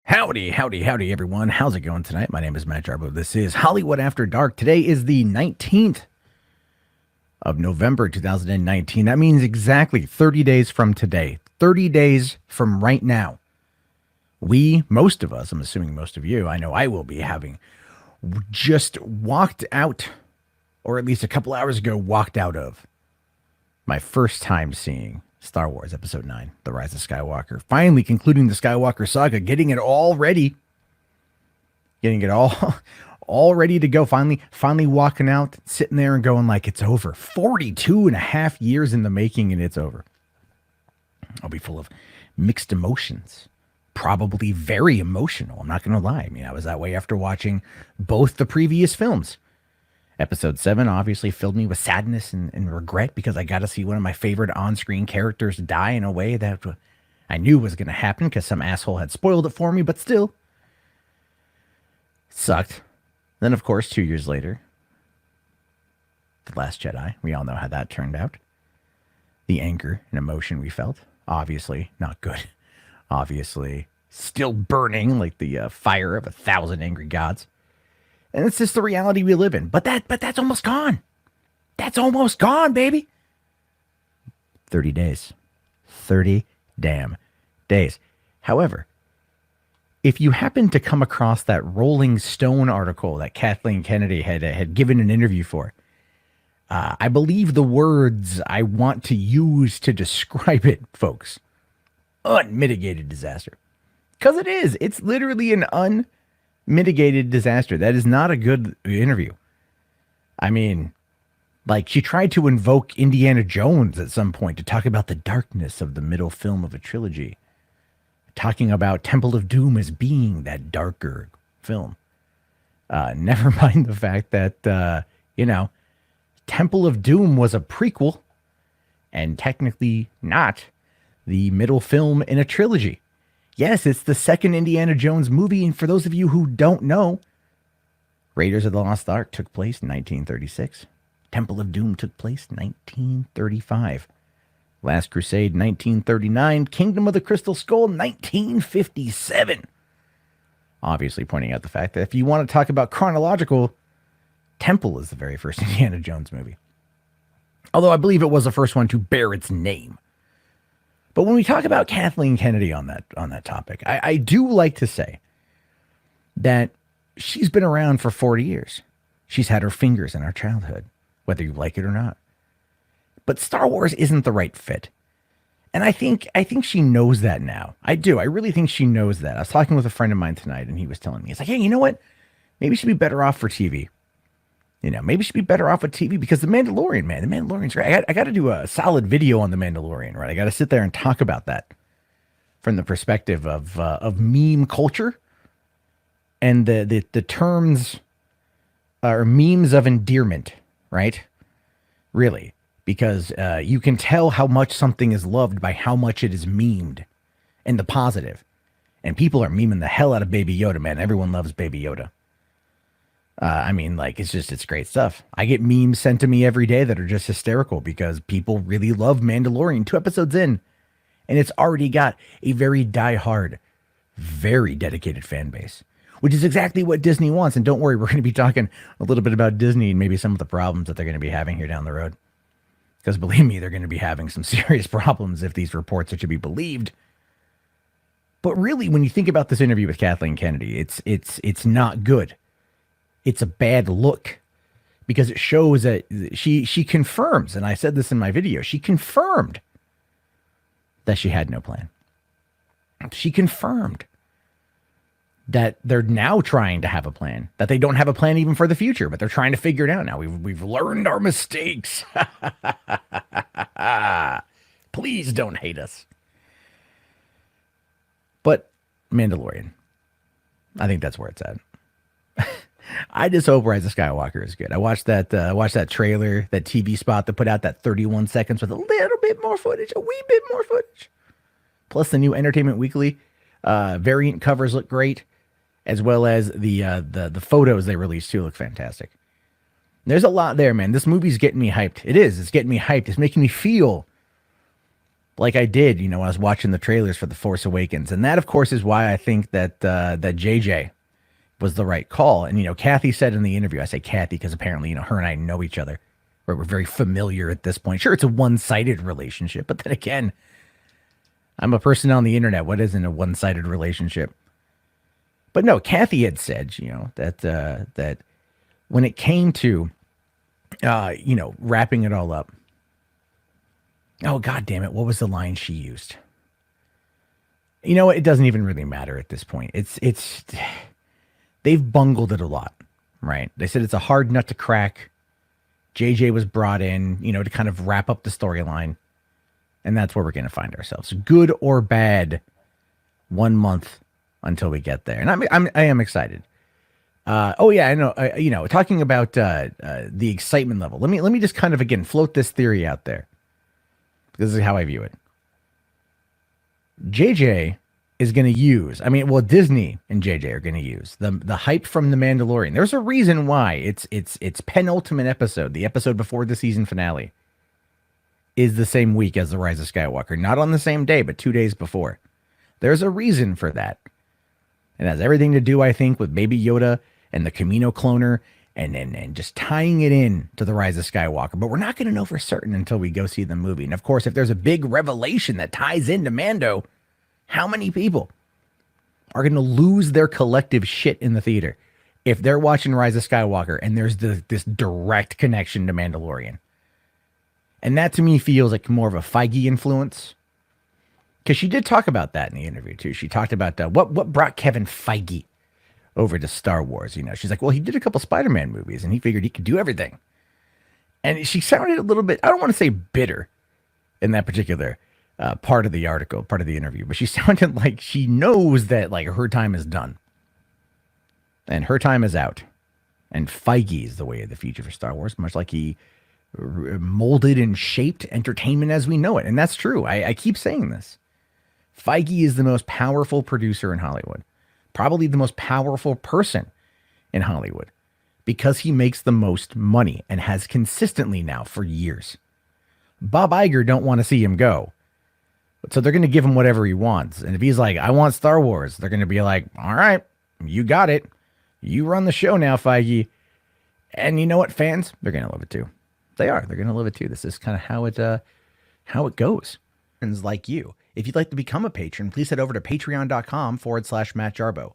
Howdy, howdy, howdy, everyone. How's it going tonight? My name is Matt Jarbo. This is Hollywood After Dark. Today is the 19th of November, 2019. That means exactly 30 days from today, 30 days from right now. Most of us, I'm assuming most of you, I know I will be having just walked out, or at least a couple hours ago, walked out of my first time seeing Star Wars Episode 9, The Rise of Skywalker. Finally concluding the Skywalker Saga, getting it all ready. Getting it all ready to go. Finally walking out, sitting there and going like, it's over. 42 and a half years in the making and it's over. I'll be full of mixed emotions. Probably very emotional. I'm not going to lie. I mean, I was that way after watching both the previous films. Episode 7 obviously filled me with sadness and regret because I got to see one of my favorite on-screen characters die in a way that I knew was going to happen because some asshole had spoiled it for me, but still, it sucked. Then, of course, 2 years later, The Last Jedi. We all know how that turned out. The anger and emotion we felt, obviously not good. Obviously still burning like the fire of 1,000 angry gods. And it's just the reality we live in. But that's almost gone. That's almost gone, baby. 30 days. 30 damn days. However, if you happen to come across that Rolling Stone article that Kathleen Kennedy had given an interview for, I believe the words I want to use to describe it, folks, unmitigated disaster. Because it is. It's literally an unmitigated disaster. That is not a good interview. I mean, like, she tried to invoke Indiana Jones at some point to talk about the darkness of the middle film of a trilogy, talking about Temple of Doom as being that darker film. Never mind the fact that, Temple of Doom was a prequel and technically not the middle film in a trilogy. Yes, it's the second Indiana Jones movie, and for those of you who don't know, Raiders of the Lost Ark took place in 1936. Temple of Doom took place in 1935. Last Crusade, 1939. Kingdom of the Crystal Skull, 1957. Obviously pointing out the fact that if you want to talk about chronological, Temple is the very first Indiana Jones movie. Although I believe it was the first one to bear its name. But when we talk about Kathleen Kennedy on that topic, I do like to say that she's been around for 40 years. She's had her fingers in our childhood, whether you like it or not. But Star Wars isn't the right fit. And I think she knows that now. I do. I really think she knows that. I was talking with a friend of mine tonight, and he was telling me, he's like, hey, you know what? Maybe she'd be better off for TV. Maybe she'd be better off with TV because The Mandalorian, man, The Mandalorian's great. I got to do a solid video on The Mandalorian, right? I got to sit there and talk about that from the perspective of meme culture and the terms or memes of endearment, right? Really, because you can tell how much something is loved by how much it is memed and the positive. And people are memeing the hell out of Baby Yoda, man. Everyone loves Baby Yoda. It's great stuff. I get memes sent to me every day that are just hysterical because people really love Mandalorian 2 episodes in, and it's already got a very diehard, very dedicated fan base, which is exactly what Disney wants. And don't worry, we're going to be talking a little bit about Disney and maybe some of the problems that they're going to be having here down the road. Because believe me, they're going to be having some serious problems if these reports are to be believed. But really, when you think about this interview with Kathleen Kennedy, it's not good. It's a bad look because it shows that she confirms, and I said this in my video, she confirmed that she had no plan. She confirmed that they're now trying to have a plan, that they don't have a plan even for the future, but they're trying to figure it out now. We've learned our mistakes. Please don't hate us. But Mandalorian, I think that's where it's at. I just hope Rise of Skywalker is good. I watched that trailer, that TV spot that put out that 31 seconds with a little bit more footage, a wee bit more footage. Plus the new Entertainment Weekly variant covers look great, as well as the photos they released too look fantastic. There's a lot there, man. This movie's getting me hyped. It is. It's getting me hyped. It's making me feel like I did, when I was watching the trailers for The Force Awakens. And that, of course, is why I think that JJ was the right call. And, Kathy said in the interview, I say Kathy because apparently, her and I know each other. We're very familiar at this point. Sure, it's a one-sided relationship, but then again, I'm a person on the internet. What isn't a one-sided relationship? But no, Kathy had said, that when it came to, wrapping it all up. Oh, God damn it. What was the line she used? It doesn't even really matter at this point. They've bungled it a lot, right? They said it's a hard nut to crack. JJ was brought in, to kind of wrap up the storyline. And that's where we're going to find ourselves. Good or bad, 1 month until we get there. And I am excited. Oh yeah, I know. Talking about the excitement level. Let me just kind of again float this theory out there. This is how I view it. JJ is going to use. Disney and JJ are going to use the hype from The Mandalorian. There's a reason why it's penultimate episode, the episode before the season finale, is the same week as the Rise of Skywalker. Not on the same day, but 2 days before. There's a reason for that. It has everything to do, I think, with Baby Yoda and the Camino cloner and just tying it in to the Rise of Skywalker. But we're not going to know for certain until we go see the movie. And of course, if there's a big revelation that ties into Mando, how many people are going to lose their collective shit in the theater if they're watching Rise of Skywalker and there's this direct connection to Mandalorian? And that to me feels like more of a Feige influence. Because she did talk about that in the interview too. She talked about what brought Kevin Feige over to Star Wars. She's like, well, he did a couple Spider-Man movies and he figured he could do everything. And she sounded a little bit, I don't want to say bitter in that particular part of the article, part of the interview, but she sounded like she knows that like her time is done and her time is out. And Feige is the way of the future for Star Wars, much like he molded and shaped entertainment as we know it. And that's true. I keep saying this. Feige is the most powerful producer in Hollywood, probably the most powerful person in Hollywood, because he makes the most money and has consistently now for years. Bob Iger don't want to see him go. So they're going to give him whatever he wants. And if he's like, I want Star Wars, they're going to be like, all right, you got it. You run the show now, Feige. And you know what, fans? They're going to love it too. They are. They're going to love it too. This is kind of how it goes. Like you. If you'd like to become a patron, please head over to patreon.com/Matt Jarbo.